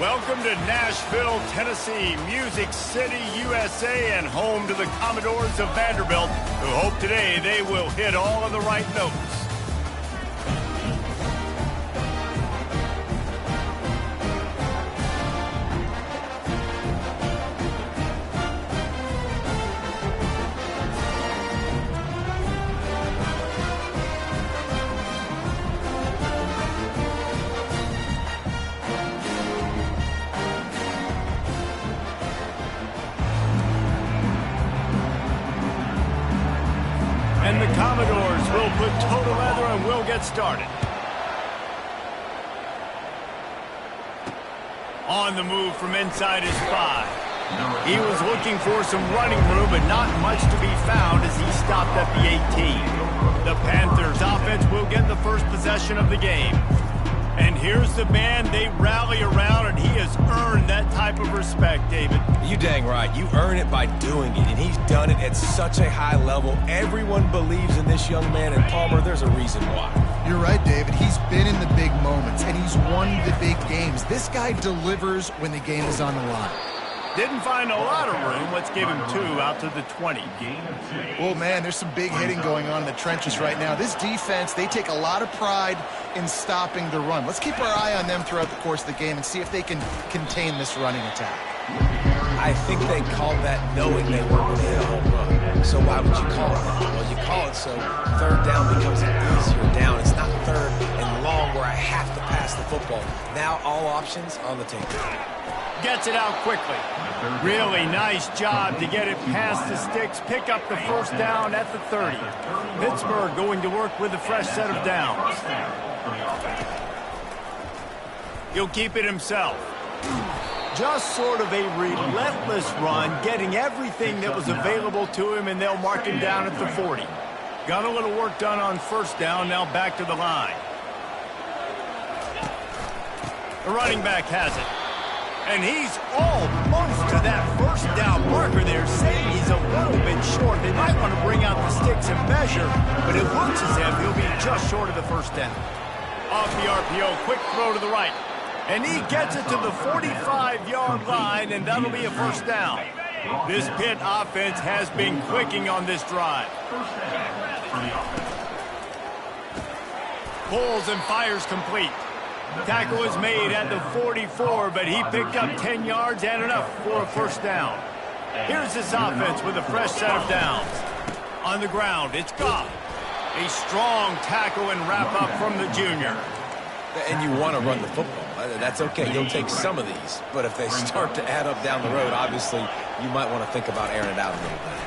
Welcome to Nashville, Tennessee, Music City, USA, and home to the Commodores of Vanderbilt, who hope today they will hit all of the right notes. And the Commodores will put total leather and will get started. On the move from inside his 5. He was looking for some running room, but not much to be found as he stopped at the 18. The Panthers offense will get the first possession of the game. And here's the man they rally around, and he has earned that type of respect, David. You dang right. You earn it by doing it, and he's done it at such a high level. Everyone believes in this young man, and Palmer, there's a reason why. You're right, David. He's been in the big moments, and he's won the big games. This guy delivers when the game is on the line. Didn't find a lot of room. Let's give him 2 out to the 20. Oh, man, there's some big hitting going on in the trenches right now. This defense, they take a lot of pride in stopping the run. Let's keep our eye on them throughout the course of the game and see if they can contain this running attack. I think they called that knowing they weren't going to hit a home run. So why would you call it that? Well, you call it so third down becomes an easier down. It's not third and long where I have to pass the football. Now all options on the table. Gets it out quickly. Really nice job to get it past the sticks, pick up the first down at the 30. Pittsburgh going to work with a fresh set of downs. He'll keep it himself. Just sort of a relentless run, getting everything that was available to him, and they'll mark him down at the 40. Got a little work done on first down, now back to the line. The running back has it. And he's almost to that first down marker there, saying he's a little bit short. They might want to bring out the sticks and measure, but it looks as if he'll be just short of the first down. Off the RPO, quick throw to the right. And he gets it to the 45-yard line, and that'll be a first down. This Pitt offense has been clicking on this drive. Pulls and fires complete. Tackle is made at the 44, but he picked up 10 yards and enough for a first down. Here's this offense with a fresh set of downs. On the ground, it's Goff. A strong tackle and wrap-up from the junior. And you want to run the football. That's okay. You'll take some of these. But if they start to add up down the road, obviously, you might want to think about airing it out a little bit.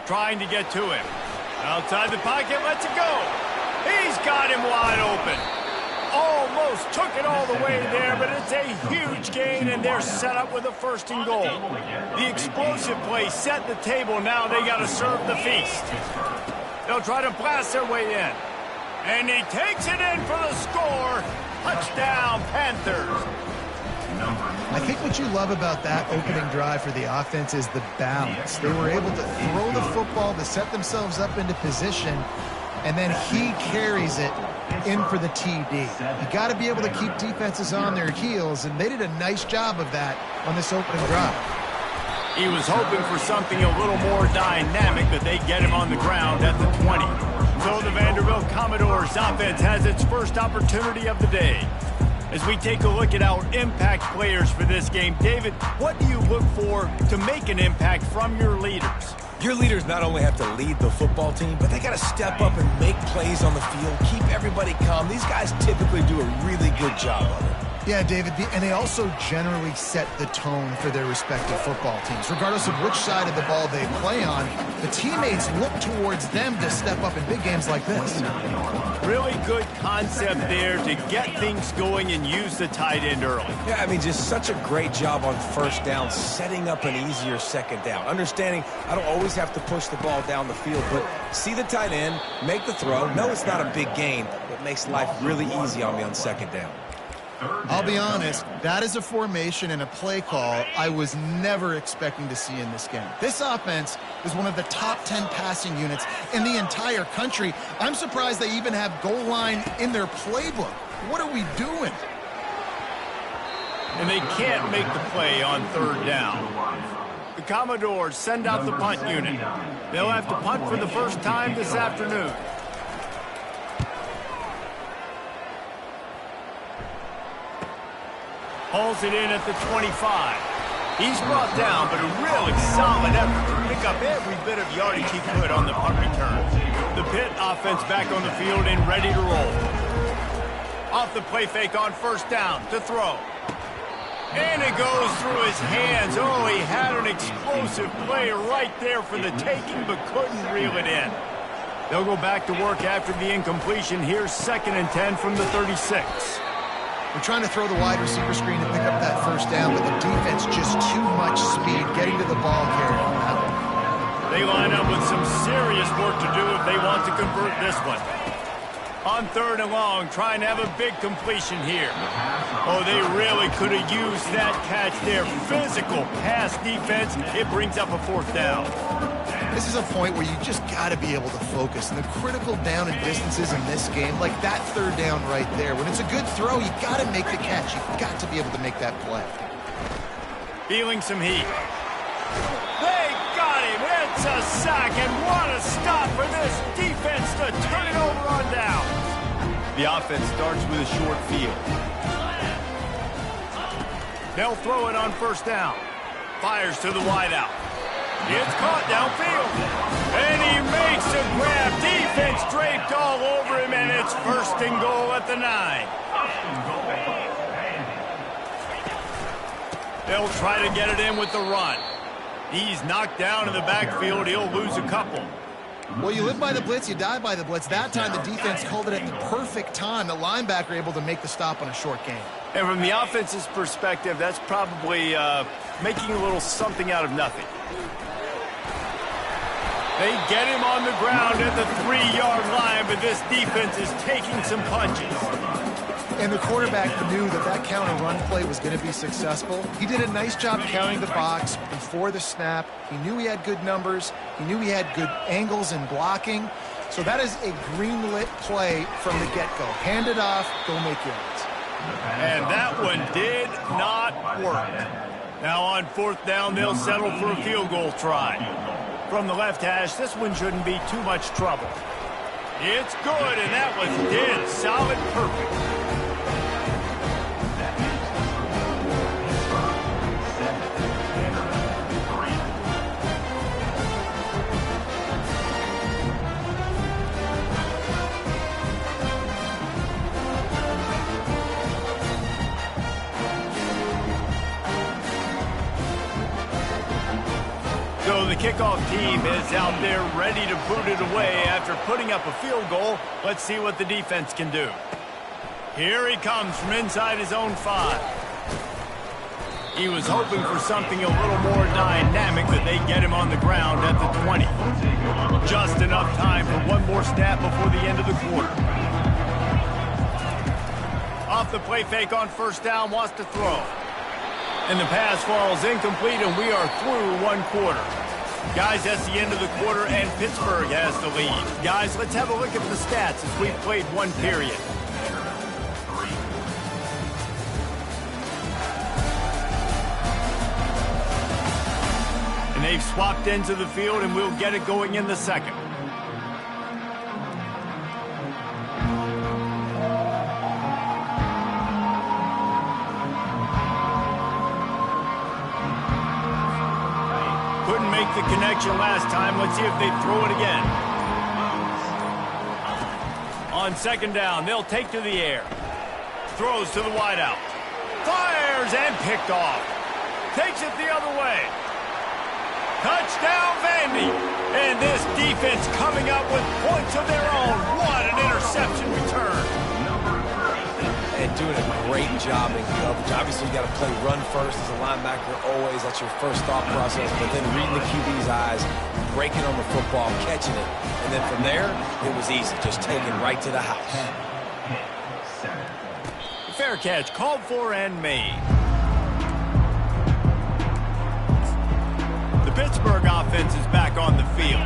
Trying to get to him. Outside the pocket, lets it go. He's got him wide open. Almost took it all the way there, but it's a huge gain, and they're set up with a first and goal. The explosive play set the table. Now they got to serve the feast. They'll try to blast their way in. And he takes it in for the score. Touchdown, Panthers. I think what you love about that opening drive for the offense is the balance. They were able to throw the football to set themselves up into position, and then he carries it in for the TD. You got to be able to keep defenses on their heels, and they did a nice job of that on this opening drive. He was hoping for something a little more dynamic, but they get him on the ground at the 20. So the Vanderbilt Commodores offense has its first opportunity of the day. As we take a look at our impact players for this game, David, what do you look for to make an impact from your leaders? Your leaders not only have to lead the football team, but they got to step up and make plays on the field, keep everybody calm. These guys typically do a really good job of it. Yeah, David, and they also generally set the tone for their respective football teams. Regardless of which side of the ball they play on, the teammates look towards them to step up in big games like this. Really good concept there to get things going and use the tight end early. Yeah, I mean, just such a great job on first down, setting up an easier second down. Understanding I don't always have to push the ball down the field, but see the tight end, make the throw. No, it's not a big gain, but makes life really easy on me on second down. I'll be honest, that is a formation and a play call I was never expecting to see in this game. This offense is one of the top 10 passing units in the entire country. I'm surprised they even have goal line in their playbook. What are we doing? and they can't make the play on third down. The Commodores send out the punt unit. They'll have to punt for the first time this afternoon. Hauls it in at the 25. He's brought down, but a really solid effort to pick up every bit of yardage he could on the punt return. The Pitt offense back on the field and ready to roll. Off the play fake on first down to throw. And it goes through his hands. Oh, he had an explosive play right there for the taking, but couldn't reel it in. They'll go back to work after the incompletion. Here's 2nd and 10 from the 36. We're trying to throw the wide receiver screen to pick up that first down, but the defense just too much speed getting to the ball carrier. They line up with some serious work to do if they want to convert this one. On 3rd and long, trying to have a big completion here. Oh, they really could have used that catch there. Physical pass defense. It brings up a 4th down. This is a point where you just got to be able to focus. And the critical down and distances in this game, like that 3rd down right there, when it's a good throw, you got to make the catch. You've got to be able to make that play. Feeling some heat. They got him. It's a sack, and what a stop for this defense to turn it over on downs. The offense starts with a short field. They'll throw it on first down. Fires to the wideout. It's caught downfield. And he makes a grab. Defense draped all over him, and it's 1st and goal at the 9. They'll try to get it in with the run. He's knocked down in the backfield. He'll lose a couple. Well, you live by the blitz, you die by the blitz. That time the defense called it at the perfect time. The linebacker able to make the stop on a short gain. And from the offense's perspective, that's probably making a little something out of nothing. They get him on the ground at the 3-yard line, but this defense is taking some punches. And the quarterback knew that that counter run play was going to be successful. He did a nice job counting the box before the snap. He knew he had good numbers. He knew he had good angles and blocking. So that is a green-lit play from the get-go. Hand it off, go make yards. And that one did not work. Now on 4th down, they'll settle for a field goal try. From the left hash, this one shouldn't be too much trouble. It's good, and that was dead solid perfect. So the kickoff team is out there ready to boot it away after putting up a field goal. Let's see what the defense can do. Here he comes from inside his own 5. He was hoping for something a little more dynamic, that they get him on the ground at the 20. Just enough time for one more snap before the end of the quarter. Off the play fake on first down, wants to throw. And the pass falls incomplete, and we are through 1 quarter. Guys, that's the end of the quarter, and Pittsburgh has the lead. Guys, let's have a look at the stats as we've played 1 period. And they've swapped ends of the field, and we'll get it going in the 2nd. The connection last time. Let's see if they throw it again. On 2nd down, they'll take to the air. Throws to the wideout. Fires and picked off. Takes it the other way. Touchdown, Vandy. And this defense coming up with points of their own. What an interception return. And doing a great job in coverage. Obviously, you got to play run first as a linebacker always. That's your first thought process. But then reading the QB's eyes, breaking on the football, catching it. And then from there, it was easy. Just taking right to the house. Fair catch called for and made. The Pittsburgh offense is back on the field.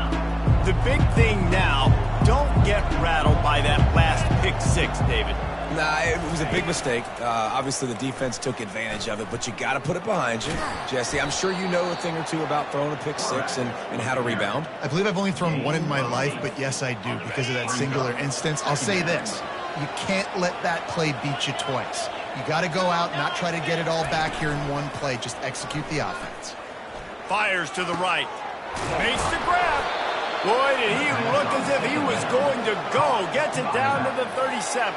The big thing now, don't get rattled by that last pick 6, David. Nah, it was a big mistake. Obviously, the defense took advantage of it, but you got to put it behind you. Jesse, I'm sure you know a thing or two about throwing a pick six and how to rebound. I believe I've only thrown one in my life, but yes, I do because of that singular instance. I'll say this. You can't let that play beat you twice. You got to go out, not try to get it all back here in one play. Just execute the offense. Fires to the right. Makes the grab. Boy, did he look as if he was going to go. Gets it down to the 37.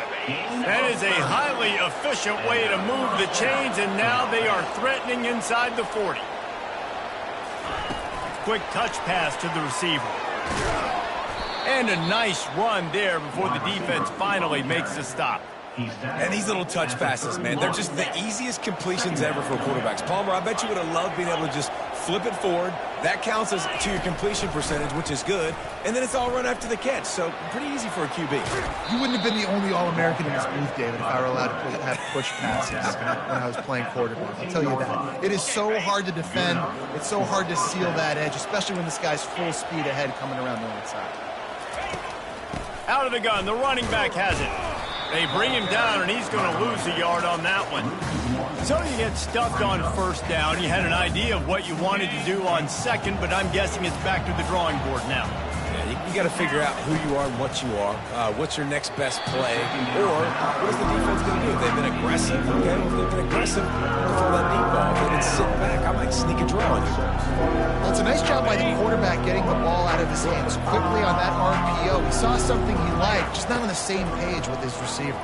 That is a highly efficient way to move the chains, and now they are threatening inside the 40. Quick touch pass to the receiver. And a nice run there before the defense finally makes the stop. And these little touch passes, man, they're just the easiest completions ever for quarterbacks. Palmer, I bet you would have loved being able to just flip it forward. That counts as to your completion percentage, which is good. And then it's all run after the catch, so pretty easy for a QB. You wouldn't have been the only All-American in this booth, David, if I were allowed to have push passes when I was playing quarterback. I'll tell you that. It is so hard to defend. It's so hard to seal that edge, especially when this guy's full speed ahead coming around the outside. Out of the gun, the running back has it. They bring him down, and he's going to lose a yard on that one. So you get stuffed on first down. You had an idea of what you wanted to do on second, but I'm guessing it's back to the drawing board now. Yeah, you got to figure out who you are and what you are. What's your next best play? Or what is the defense going to do? If they've been aggressive, okay? If they've been aggressive, throw that deep ball. If they've been sitting back, I might sneak a draw on you. Well, it's a nice job by the quarterback getting the ball out of his hands quickly on that RPO. He saw something he liked, just not on the same page with his receiver.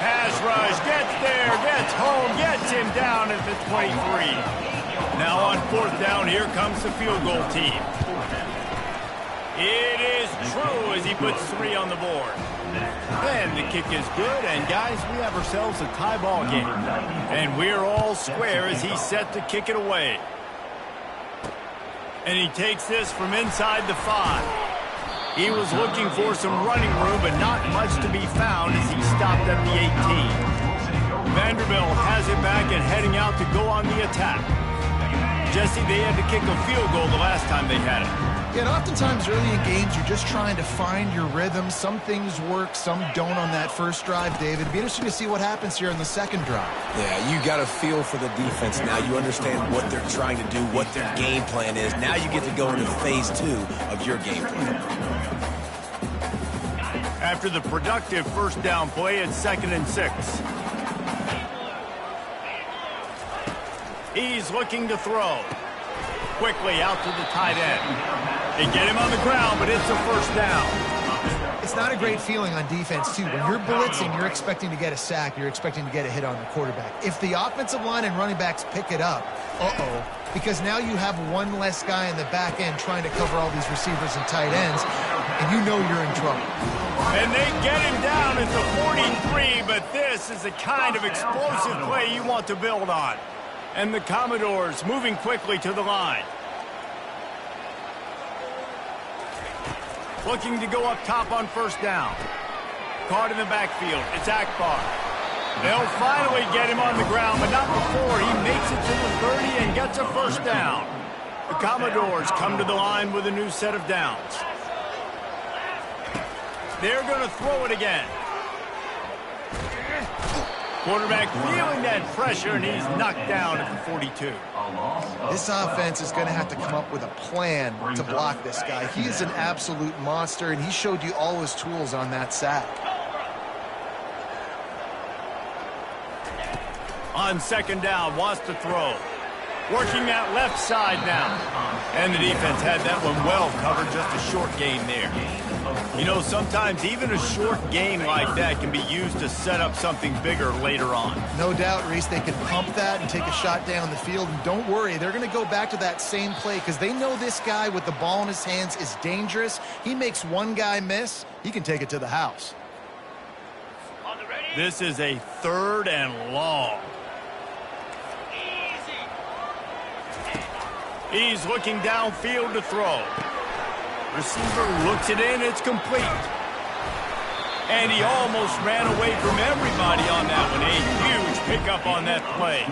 Pass rush, gets there, gets home, gets him down at the 23. Now on fourth down, here comes the field goal team. It is true as he puts 3 on the board. And the kick is good, and guys, we have ourselves a tie ball game. And we're all square as he's set to kick it away. And he takes this from inside the 5. He was looking for some running room, but not much to be found as he stopped at the 18. Vanderbilt has it back and heading out to go on the attack. Jesse, they had to kick a field goal the last time they had it. Yeah, and oftentimes early in games, you're just trying to find your rhythm. Some things work, some don't on that first drive, David. It'd be interesting to see what happens here in the second drive. Yeah, you got a feel for the defense now. You understand what they're trying to do, what their game plan is. Now you get to go into phase 2 of your game plan. After the productive first down play, it's 2nd and 6. He's looking to throw. Quickly out to the tight end. They get him on the ground, but it's a first down. It's not a great feeling on defense, too. When you're blitzing, you're expecting to get a sack. You're expecting to get a hit on the quarterback. If the offensive line and running backs pick it up, because now you have one less guy in the back end trying to cover all these receivers and tight ends, and you know you're in trouble. And they get him down at the 43, but this is the kind of explosive play you want to build on. And the Commodores moving quickly to the line. Looking to go up top on first down. Caught in the backfield. It's Akbar. They'll finally get him on the ground, but not before he makes it to the 30 and gets a first down. The Commodores come to the line with a new set of downs. They're going to throw it again. Quarterback feeling that pressure, and he's knocked down at the 42. This offense is going to have to come up with a plan to block this guy. He is an absolute monster, and he showed you all his tools on that sack. On second down, wants to throw. Working that left side now. And the defense had that one well covered, just a short gain there. You know, sometimes even a short gain like that can be used to set up something bigger later on. No doubt, Reese, they can pump that and take a shot down the field. And don't worry, they're going to go back to that same play because they know this guy with the ball in his hands is dangerous. He makes one guy miss, he can take it to the house. This is a 3rd and long. He's looking downfield to throw. Receiver looks it in, it's complete. And he almost ran away from everybody on that one. A huge pickup on that play.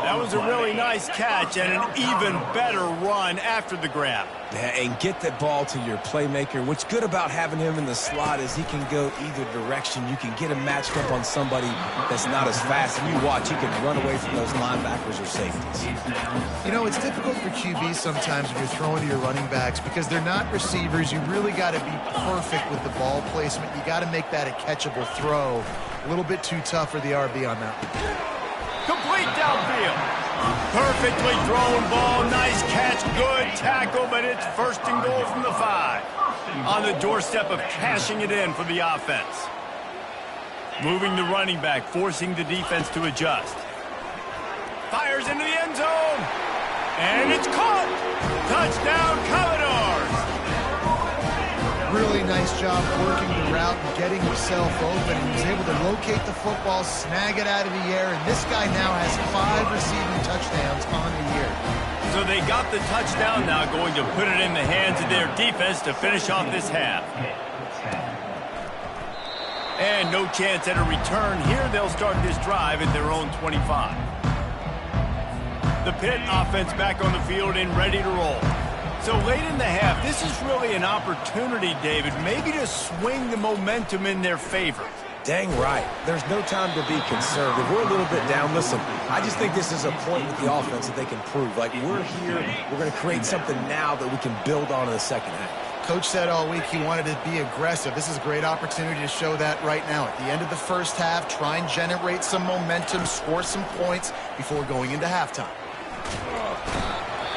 That was a really nice catch and an even better run after the grab. Yeah, and get the ball to your playmaker. What's good about having him in the slot is he can go either direction. You can get him matched up on somebody that's not as fast. And you watch, he can run away from those linebackers or safeties. You know, it's difficult for QBs sometimes when you're throwing to your running backs because they're not receivers. You really got to be perfect with the ball placement. You got to make that a catchable throw. A little bit too tough for the RB on that. Complete downfield. Perfectly thrown ball. Nice catch. Good tackle, but it's first and goal from the 5. On the doorstep of cashing it in for the offense. Moving the running back, forcing the defense to adjust. Fires into the end zone. And it's caught. Touchdown, Commodores. Really nice job working the route and getting himself open. He was able to locate the football, snag it out of the air, and this guy now has 5 receiving touchdowns on the year. So they got the touchdown now, going to put it in the hands of their defense to finish off this half. And no chance at a return here. They'll start this drive at their own 25. The Pitt offense back on the field and ready to roll. So late in the half, this is really an opportunity, David, maybe to swing the momentum in their favor. Dang right. There's no time to be conservative. We're a little bit down. Listen, I just think this is a point with the offense that they can prove. Like, we're here, we're going to create something now that we can build on in the second half. Coach said all week he wanted to be aggressive. This is a great opportunity to show that right now. At the end of the first half, try and generate some momentum, score some points before going into halftime.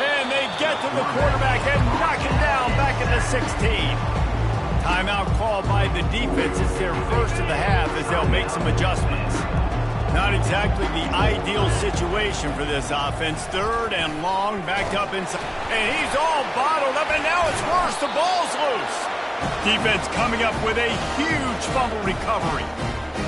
And they get to the quarterback and knock it down back at the 16. Timeout call by the defense. It's their first of the half as they'll make some adjustments. Not exactly the ideal situation for this offense. Third and long, backed up inside. And he's all bottled up, and now it's worse. The ball's loose. Defense coming up with a huge fumble recovery.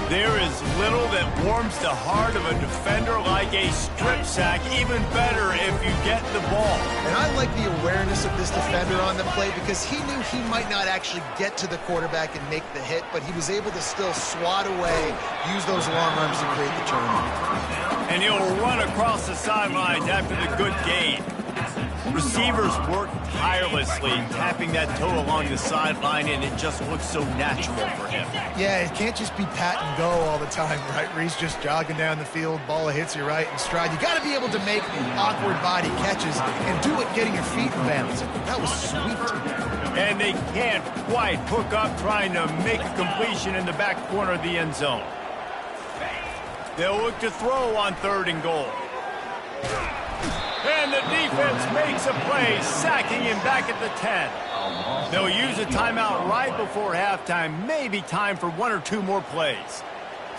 There is little that warms the heart of a defender like a strip sack. Even better if you get the ball. And I like the awareness of this defender on the play because he knew he might not actually get to the quarterback and make the hit, but he was able to still swat away, use those long arms to create the turnover. And he'll run across the sidelines after the good gain. Receivers work tirelessly, tapping that toe along the sideline, and it just looks so natural for him. Yeah, it can't just be pat and go all the time, right? Where he's just jogging down the field, ball hits you right in stride. You got to be able to make awkward body catches and do it getting your feet in balance. That was sweet. And they can't quite hook up trying to make a completion in the back corner of the end zone. They'll look to throw on 3rd and goal. And the defense makes a play, sacking him back at the 10. They'll use a timeout right before halftime, maybe time for 1 or 2 more plays.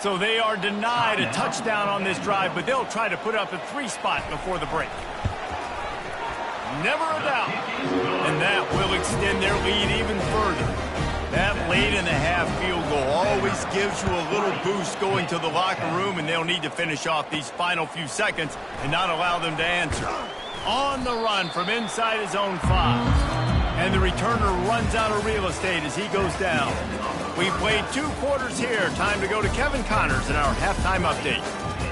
So they are denied a touchdown on this drive, but they'll try to put up a 3 spot before the break. Never a doubt. And that will extend their lead even further. That late in the half field goal always gives you a little boost going to the locker room, and they'll need to finish off these final few seconds and not allow them to answer. On the run from inside his own 5. And the returner runs out of real estate as he goes down. We played 2 quarters here. Time to go to Kevin Connors in our halftime update.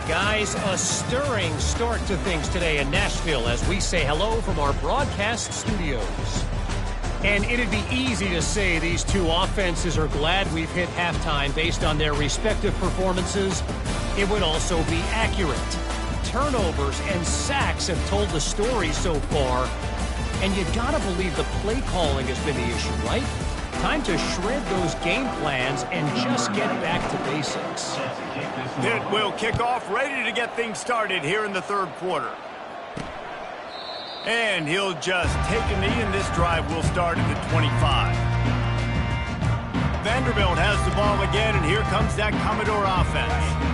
Guys, a stirring start to things today in Nashville as we say hello from our broadcast studios. And it'd be easy to say these 2 offenses are glad we've hit halftime based on their respective performances. It would also be accurate. Turnovers and sacks have told the story so far. And you gotta believe the play calling has been the issue, right? Time to shred those game plans and just get back to basics. Pitt will kick off, ready to get things started here in the 3rd quarter. And he'll just take a knee, and this drive will start at the 25. Vanderbilt has the ball again, and here comes that Commodore offense.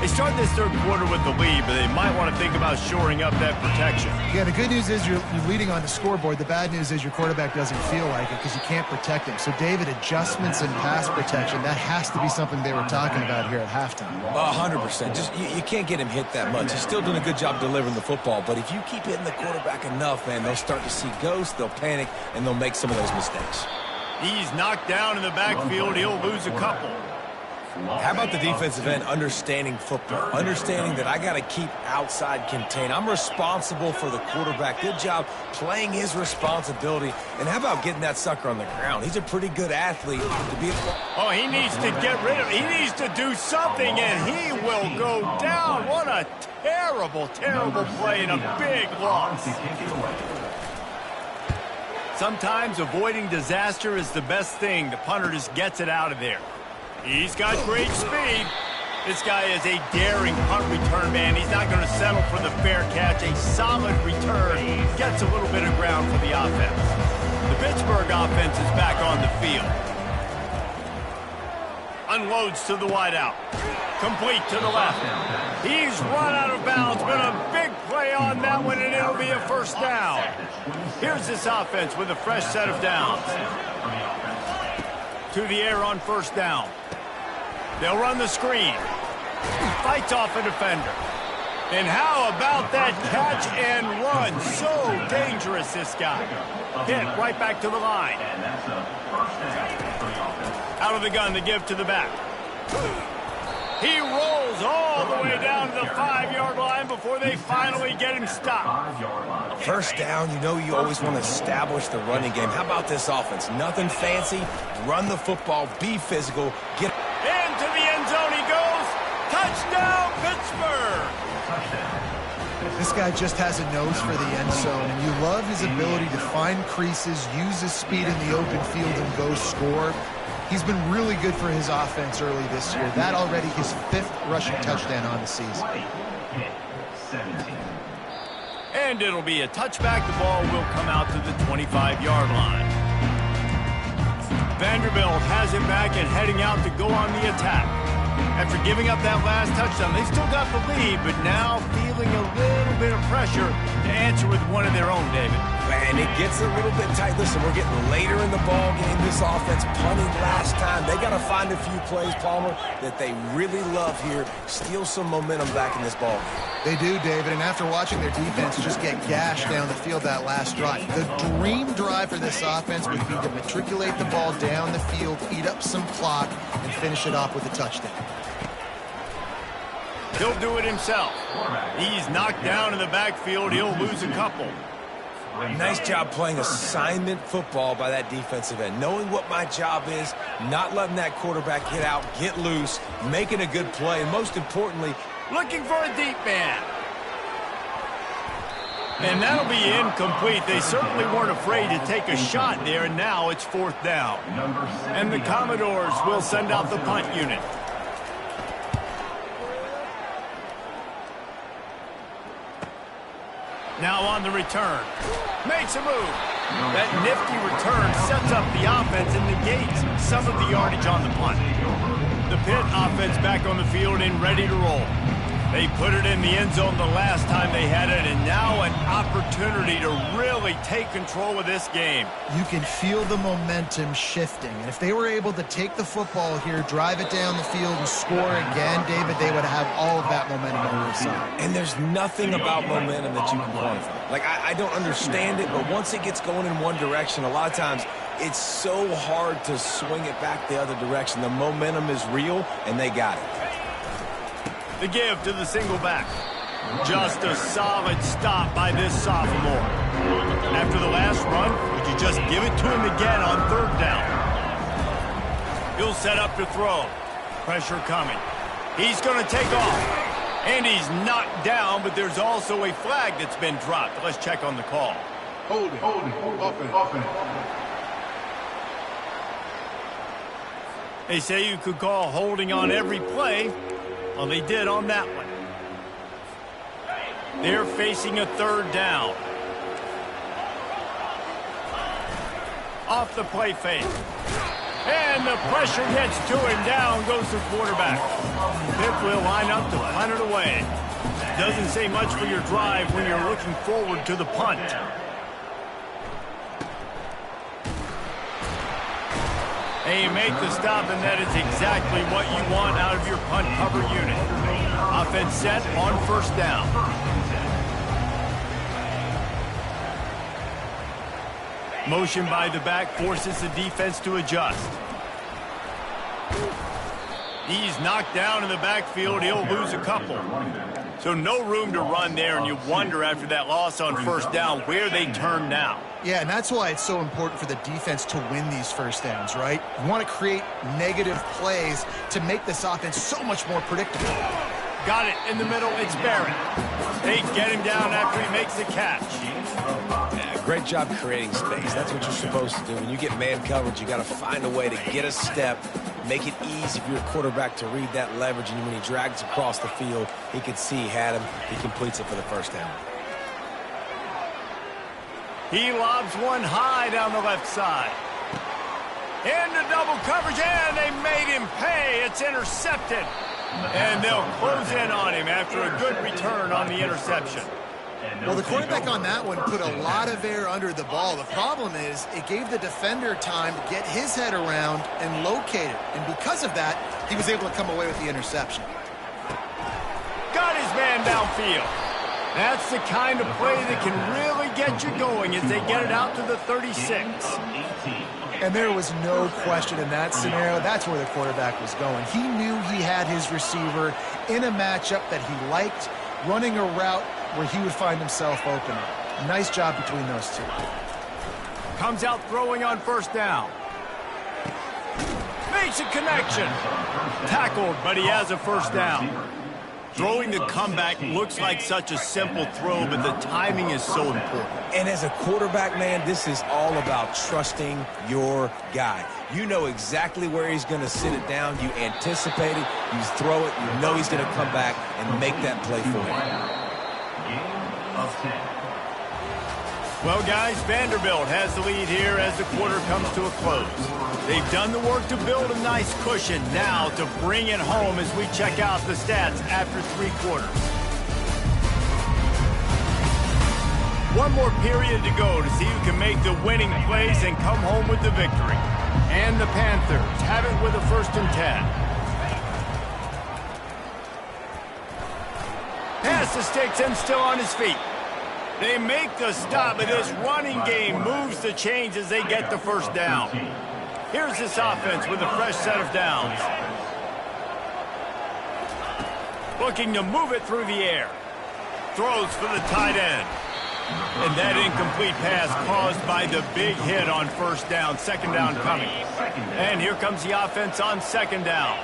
They start this 3rd quarter with the lead, but they might want to think about shoring up that protection. Yeah, the good news is you're leading on the scoreboard. The bad news is your quarterback doesn't feel like it because you can't protect him. So, David, adjustments in pass protection, that has to be something they were talking about here at halftime. 100%. Just you can't get him hit that much. He's still doing a good job delivering the football, but if you keep hitting the quarterback enough, man, they'll start to see ghosts, they'll panic, and they'll make some of those mistakes. He's knocked down in the backfield. He'll lose a couple. How about the defensive end understanding football, understanding that I got to keep outside contain. I'm responsible for the quarterback. Good job playing his responsibility. And how about getting that sucker on the ground? He's a pretty good athlete to be. Oh, he needs to get rid of it. He needs to do something, and he will go down. What a terrible, terrible play and a big loss. Sometimes avoiding disaster is the best thing. The punter just gets it out of there. He's got great speed. This guy is a daring punt return man. He's not going to settle for the fair catch. A solid return. Gets a little bit of ground for the offense. The Pittsburgh offense is back on the field. Unloads to the wideout. Complete to the left. He's run out of bounds, but a big play on that one, and it'll be a first down. Here's this offense with a fresh set of downs. To the air on first down. They'll run the screen. Fights off a defender. And how about that catch and run? So dangerous, this guy. Hit right back to the line. Out of the gun, the give to the back. He rolls all the way down to the 5-yard line before they finally get him stopped. First down, you know you always want to establish the running game. How about this offense? Nothing fancy. Run the football, be physical. Get into the end zone he goes. Touchdown, Pittsburgh. This guy just has a nose for the end zone, and you love his ability to find creases, use his speed in the open field, and go score. He's been really good for his offense early this year. That already his 5th rushing touchdown on the season. And it'll be a touchback. The ball will come out to the 25-yard line. Vanderbilt has him back and heading out to go on the attack. After giving up that last touchdown, they still got the lead, but now feeling a little bit of pressure to answer with one of their own, David. Man, it gets a little bit tight. Listen, we're getting later in the ball game. This offense punted last time. They got to find a few plays, Palmer, that they really love here. Steal some momentum back in this ball game. They do, David, and after watching their defense just get gashed down the field that last drive, the dream drive for this offense would be to matriculate the ball down the field, eat up some clock, and finish it off with a touchdown. He'll do it himself. He's knocked down in the backfield. He'll lose a couple. Nice job playing assignment football by that defensive end. Knowing what my job is, not letting that quarterback get out, get loose, making a good play, and most importantly, looking for a deep man. And that'll be incomplete. They certainly weren't afraid to take a shot there, and now it's 4th down. And the Commodores will send out the punt unit. Now on the return. Makes a move. That nifty return sets up the offense and negates some of the yardage on the punt. The Pitt offense back on the field and ready to roll. They put it in the end zone the last time they had it, and now an opportunity to really take control of this game. You can feel the momentum shifting, and if they were able to take the football here, drive it down the field, and score again, David, they would have all of that momentum on their side. And there's nothing about momentum that you can quantify. Like, I don't understand it, but once it gets going in one direction, a lot of times it's so hard to swing it back the other direction. The momentum is real, and they got it. The give to the single back. Just a solid stop by this sophomore. After the last run, would you just give it to him again on 3rd down? He'll set up to throw. Pressure coming. He's going to take off. And he's knocked down, but there's also a flag that's been dropped. Let's check on the call. Holding, offense. They say you could call holding on every play. Well, they did on that one. They're facing a 3rd down. Off the play fake. And the pressure gets to him. Down goes the quarterback. Pitt will line up to punt it away. Doesn't say much for your drive when you're looking forward to the punt. They make the stop, and that is exactly what you want out of your punt cover unit. Offense set on 1st down. Motion by the back forces the defense to adjust. He's knocked down in the backfield. He'll lose a couple. So no room to run there, and you wonder after that loss on first down where they turn now. Yeah, and that's why it's so important for the defense to win these first downs, right? You want to create negative plays to make this offense so much more predictable. Got it in the middle. It's Barrett. They get him down after he makes the catch. Yeah, great job creating space. That's what you're supposed to do. When you get man coverage, you got to find a way to get a step, make it easy for your quarterback to read that leverage, and when he drags across the field, he can see he had him. He completes it for the first down. He lobs one high down the left side. Into double coverage, and they made him pay. It's intercepted. And they'll close in on him after a good return on the interception. Well, the quarterback on that one put a lot of air under the ball. The problem is it gave the defender time to get his head around and locate it. And because of that, he was able to come away with the interception. Got his man downfield. That's the kind of play that can really get you going as they get it out to the 36. And there was no question in that scenario. That's where the quarterback was going. He knew he had his receiver in a matchup that he liked, running a route where he would find himself open. Nice job between those two. Comes out throwing on first down. Makes a connection. Tackled, but he has a first down. Throwing the comeback looks like such a simple throw, but the timing is so important. And as a quarterback, man, this is all about trusting your guy. You know exactly where he's going to sit it down. You anticipate it. You throw it. You know he's going to come back and make that play for you. Well, guys, Vanderbilt has the lead here as the quarter comes to a close. They've done the work to build a nice cushion now to bring it home as we check out the stats after 3 quarters. One more period to go to see who can make the winning plays and come home with the victory. And the Panthers have it with a 1st and 10. Pass to Sticks and still on his feet. They make the stop, but this running game moves the chains as they get the first down. Here's this offense with a fresh set of downs. Looking to move it through the air. Throws for the tight end. And that incomplete pass caused by the big hit on first down. 2nd down coming. And here comes the offense on 2nd down.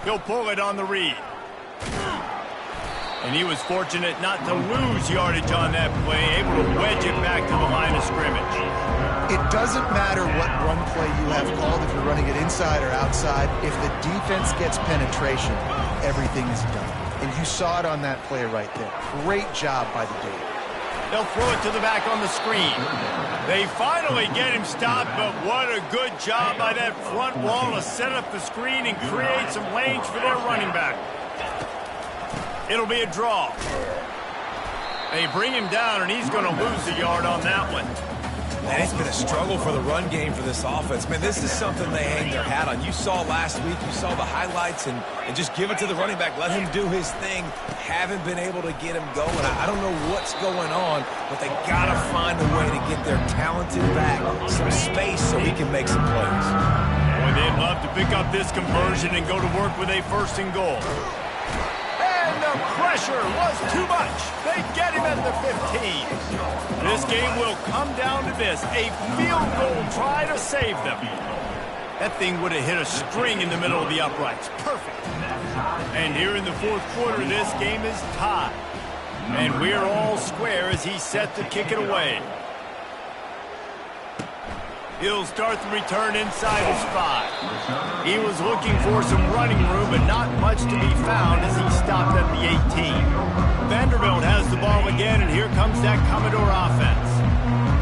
He'll pull it on the read. And he was fortunate not to lose yardage on that play, able to wedge it back to the line of scrimmage. It doesn't matter what run play you have called, if you're running it inside or outside. If the defense gets penetration, everything is done. And you saw it on that play right there. Great job by the D. They'll throw it to the back on the screen. They finally get him stopped, but what a good job by that front wall to set up the screen and create some lanes for their running back. It'll be a draw. They bring him down, and he's going to lose a yard on that one. Man, it's been a struggle for the run game for this offense. Man, this is something they hang their hat on. You saw last week, you saw the highlights, and just give it to the running back. Let him do his thing. Haven't been able to get him going. I don't know what's going on, but they got to find a way to get their talented back some space so he can make some plays. Boy, they'd love to pick up this conversion and go to work with a 1st and goal. And the pressure was too much. They get him at the 15. This game will come down to this, a field goal try to save them. That thing would have hit a string in the middle of the uprights. Perfect. And here in the 4th quarter, this game is tied. And we're all square as he's set to kick it away. He'll start the return inside his 5. He was looking for some running room, but not much to be found as he stopped at the 18. Vanderbilt has the ball again, and here comes that Commodore offense.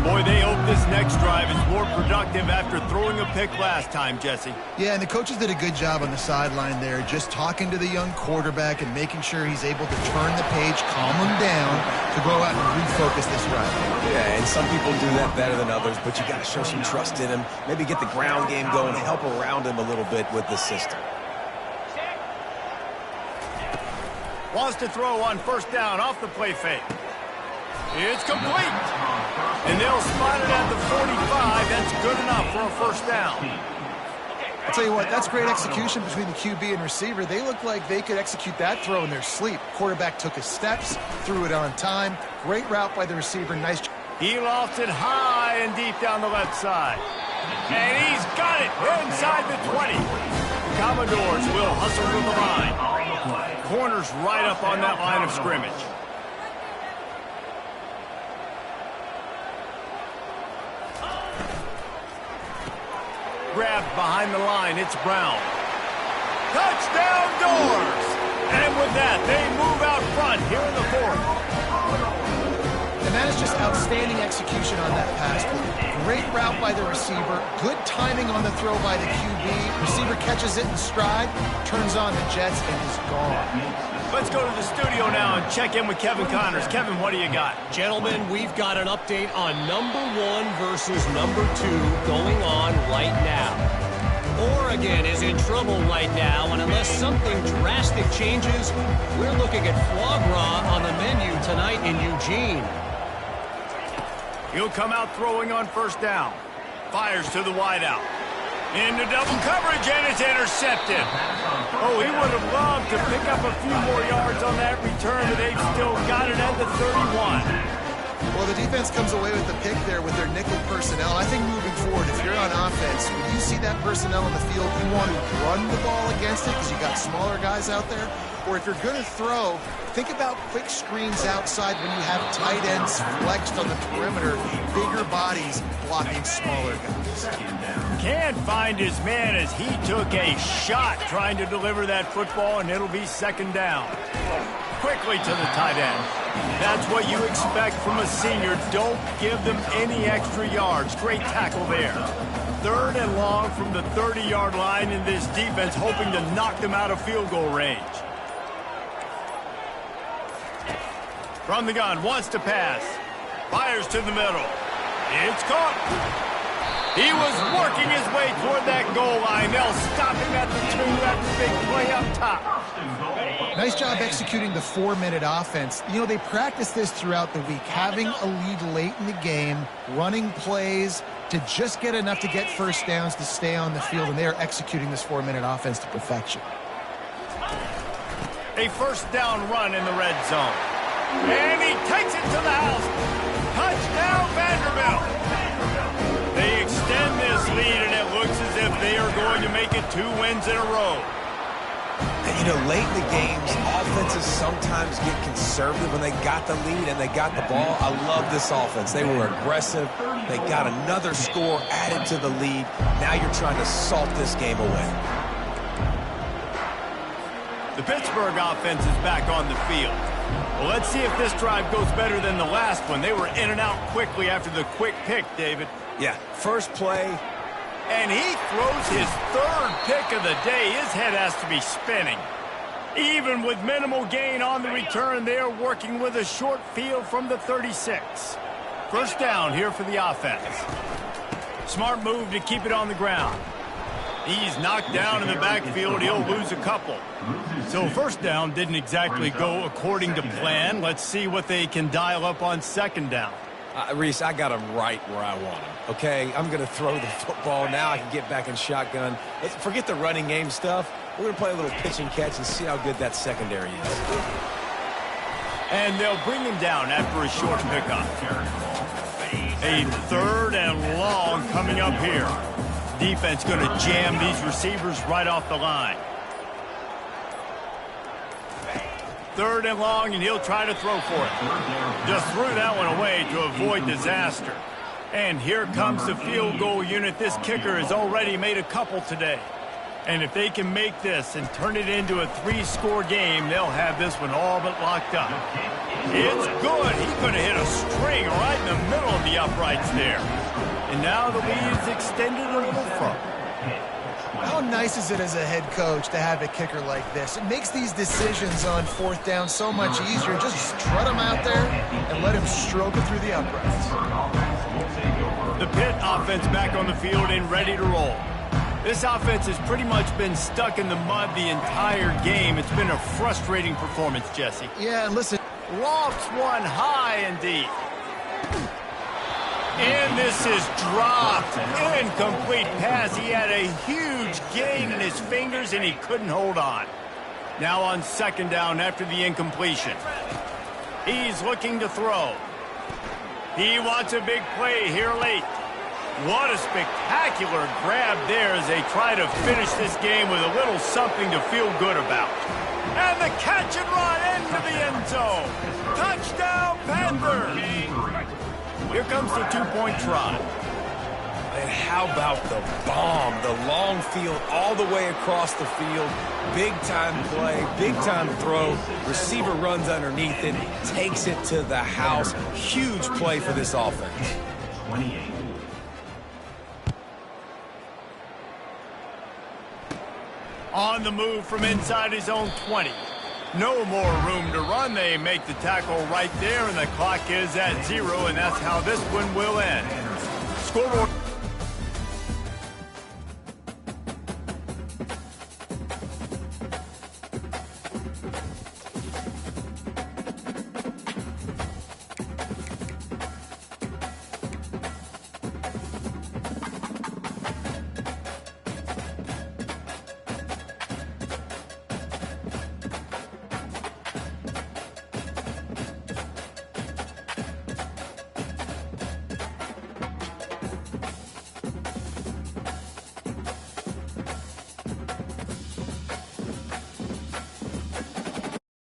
Boy, they hope this next drive is more productive after throwing a pick last time, Jesse. Yeah, and the coaches did a good job on the sideline there, just talking to the young quarterback and making sure he's able to turn the page, calm him down, to go out and refocus this drive. Yeah, and some people do that better than others, but you got to show some trust in him. Maybe get the ground game going, help around him a little bit with the system. Wants to throw on 1st down off the play fake. It's complete. And they'll spot it at the 45. That's good enough for a first down. I'll tell you what, that's great execution between the QB and receiver. They look like they could execute that throw in their sleep. Quarterback took his steps, threw it on time. Great route by the receiver. Nice. He lofted high and deep down the left side. And he's got it inside the 20. Commodores will hustle to the line. Corners right up on that line of scrimmage. Grabbed behind the line, it's Brown. Touchdown Doors! And with that, they move out front here in the fourth. And that is just outstanding execution on that pass. Great route by the receiver. Good timing on the throw by the QB. Receiver catches it in stride, turns on the jets, and is gone. Let's go to the studio now and check in with Kevin Connors. Kevin, what do you got? Gentlemen, we've got an update on number 1 versus number 2 going on right now. Oregon is in trouble right now, and unless something drastic changes, we're looking at foie gras on the menu tonight in Eugene. He'll come out throwing on first down. Fires to the wideout. Into double coverage, and it's intercepted. Oh, he would have loved to pick up a few more yards on that return, but they've still got it at the 31. Well, the defense comes away with the pick there with their nickel personnel. I think moving forward, if you're on offense, when you see that personnel on the field, you want to run the ball against it because you got smaller guys out there. Or if you're going to throw, think about quick screens outside when you have tight ends flexed on the perimeter, bigger bodies blocking smaller guys. Can't find his man as he took a shot trying to deliver that football, and it'll be second down. Quickly to the tight end. That's what you expect from a senior. Don't give them any extra yards. Great tackle there. Third and long from the 30-yard line, in this defense hoping to knock them out of field goal range. From the gun, wants to pass. Fires to the middle. It's caught. He was working his way toward that goal line. They'll stop him at the 2 after big play up top. Nice job executing the 4-minute offense. You know, they practice this throughout the week, having a lead late in the game, running plays to just get enough to get first downs to stay on the field, and they are executing this 4-minute offense to perfection. A first down run in the red zone. And he takes it to the house. Touchdown, Vanderbilt. They extend this lead, and it looks as if they are going to make it 2 wins in a row. And, you know, late in the games, offenses sometimes get conservative when they got the lead and they got the ball. I love this offense. They were aggressive. They got another score added to the lead. Now you're trying to salt this game away. The Pittsburgh offense is back on the field. Well, let's see if this drive goes better than the last one. They were in and out quickly after the quick pick, David. Yeah, first play. And he throws his 3rd pick of the day. His head has to be spinning. Even with minimal gain on the return, they are working with a short field from the 36. First down here for the offense. Smart move to keep it on the ground. He's knocked down in the backfield. He'll lose a couple. So first down didn't exactly go according to plan. Let's see what they can dial up on second down. Reese, I got him right where I want him. Okay, I'm going to throw the football. Now I can get back in shotgun. Let's forget the running game stuff. We're going to play a little pitch and catch and see how good that secondary is. And they'll bring him down after a short pickup. A 3rd and long coming up here. Defense going to jam these receivers right off the line. 3rd and long, and he'll try to throw for it. Just threw that one away to avoid disaster. And here comes the field goal unit. This kicker has already made a couple today. And if they can make this and turn it into a 3-score game, they'll have this one all but locked up. It's good. He could have hit a string right in the middle of the uprights there. And now the lead is extended a little further. How nice is it as a head coach to have a kicker like this? It makes these decisions on 4th down so much easier. Just trot him out there and let him stroke it through the uprights. The Pitt offense back on the field and ready to roll. This offense has pretty much been stuck in the mud the entire game. It's been a frustrating performance, Jesse. Yeah, and listen. Lofts one high and deep. And this is dropped. Incomplete pass. He had a huge gain in his fingers, and he couldn't hold on. Now on second down after the incompletion. He's looking to throw. He wants a big play here late. What a spectacular grab there as they try to finish this game with a little something to feel good about. And the catch and run into the end zone. Touchdown, Panthers. Here comes the two-point try. And how about the bomb? The long field all the way across the field. Big-time play, big-time throw. Receiver runs underneath it, takes it to the house. Huge play for this offense. 28. On the move from inside his own 20. No more room to run. They make the tackle right there, and the clock is at 0, and that's how this one will end. Scoreboard.